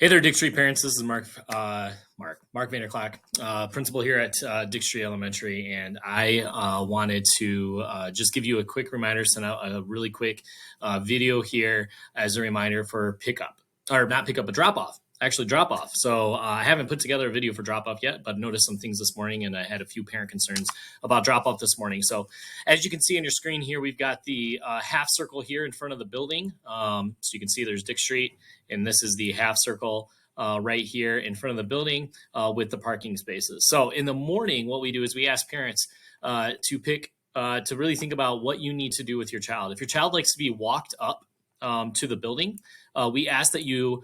Hey there, Dick Street parents. This is Mark Vanderclock, principal here at Dick Street Elementary, and I wanted to just give you a quick reminder, send out a really quick video here as a reminder for drop off. Actually, drop off. So I haven't put together a video for drop off yet, but noticed some things this morning, and I had a few parent concerns about drop off this morning. So as you can see on your screen here, we've got the half circle here in front of the building. So you can see there's Dick Street, and this is the half circle right here in front of the building with the parking spaces. So in the morning, what we do is we ask parents to really think about what you need to do with your child. If your child likes to be walked up to the building, we ask that you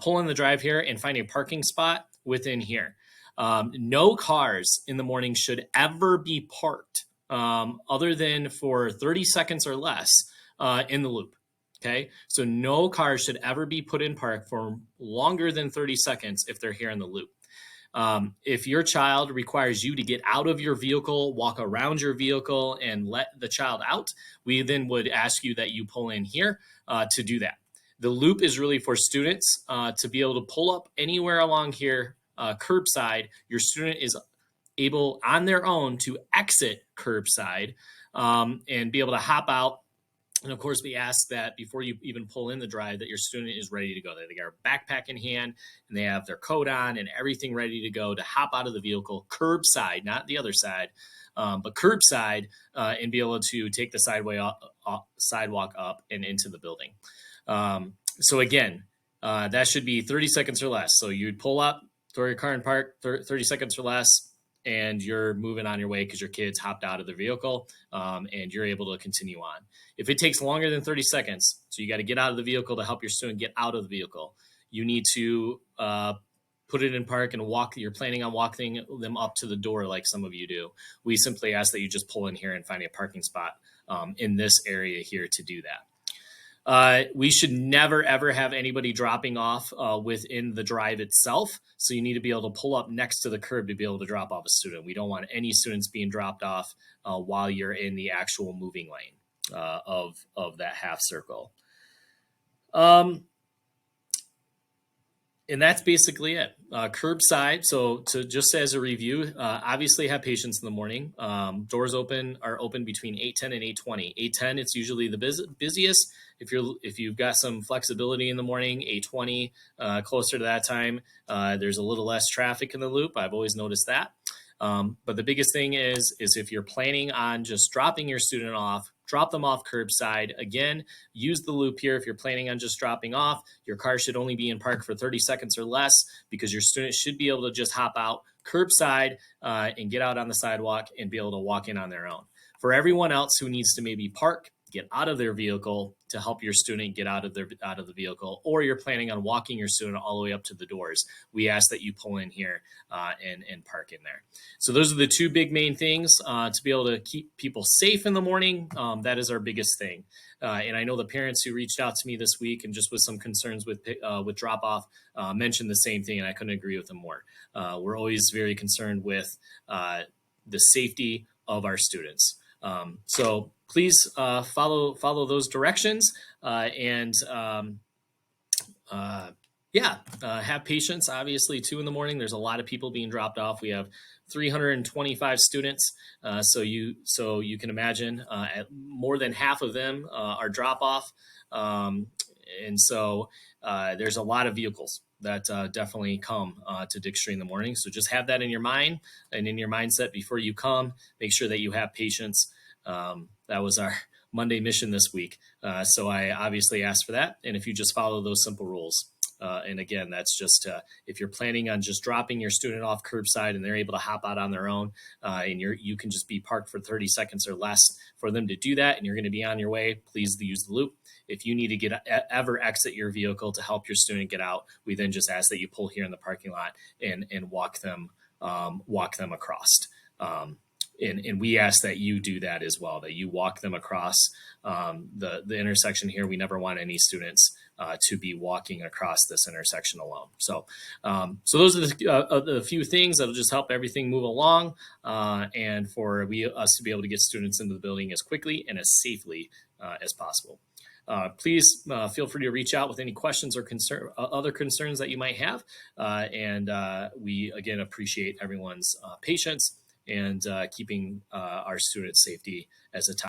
pull in the drive here and find a parking spot within here. No cars in the morning should ever be parked other than for 30 seconds or less in the loop. Okay, so no cars should ever be put in park for longer than 30 seconds if they're here in the loop. If your child requires you to get out of your vehicle, walk around your vehicle, and let the child out, we then would ask you that you pull in here to do that. The loop is really for students to be able to pull up anywhere along here, curbside. Your student is able on their own to exit curbside and be able to hop out. And of course, we ask that before you even pull in the drive that your student is ready to go. They got a backpack in hand and they have their coat on and everything ready to go to hop out of the vehicle, curbside, not the other side, but curbside, and be able to take the sidewalk up and into the building. So again, that should be 30 seconds or less. So you'd pull up, throw your car in park, 30 seconds or less, and you're moving on your way because your kids hopped out of their vehicle, and you're able to continue on. If it takes longer than 30 seconds, so you got to get out of the vehicle to help your student get out of the vehicle, you need to put it in park and walk. You're planning on walking them up to the door like some of you do. We simply ask that you just pull in here and find a parking spot in this area here to do that. We should never, ever have anybody dropping off within the drive itself. So you need to be able to pull up next to the curb to be able to drop off a student. We don't want any students being dropped off while you're in the actual moving lane of that half circle. And that's basically it. Curbside. So just as a review, obviously have patience in the morning. Doors are open between 8:10 and 8:20. 8:10, it's usually the busiest. If you've got some flexibility in the morning, 8:20, closer to that time, there's a little less traffic in the loop. I've always noticed that. But the biggest thing is if you're planning on just dropping your student off, drop them off curbside. Again, use the loop here. If you're planning on just dropping off, your car should only be in park for 30 seconds or less because your student should be able to just hop out curbside and get out on the sidewalk and be able to walk in on their own. For everyone else who needs to maybe park, get out of their vehicle to help your student get out of the vehicle, or you're planning on walking your student all the way up to the doors, we ask that you pull in here and park in there. So those are the two big main things to be able to keep people safe in the morning. That is our biggest thing. And I know the parents who reached out to me this week and just with some concerns with drop off mentioned the same thing, and I couldn't agree with them more. We're always very concerned with the safety of our students. So please follow those directions and have patience. Obviously, too, in the morning, there's a lot of people being dropped off. We have 325 students, so you can imagine more than half of them are drop off, and so there's a lot of vehicles that definitely come to Dick Street in the morning. So just have that in your mind and in your mindset before you come. Make sure that you have patience. That was our Monday mission this week. So I obviously asked for that. And if you just follow those simple rules, and again, that's just if you're planning on just dropping your student off curbside and they're able to hop out on their own, and you can just be parked for 30 seconds or less for them to do that, and you're going to be on your way, please use the loop. If you need to ever exit your vehicle to help your student get out, we then just ask that you pull here in the parking lot and walk them across. And we ask that you do that as well, that you walk them across the intersection here. We never want any students to be walking across this intersection alone. So those are the few things that'll just help everything move along and for us to be able to get students into the building as quickly and as safely as possible. please feel free to reach out with any questions or other concerns that you might have. And we, again, appreciate everyone's patience and keeping our students' safety as a top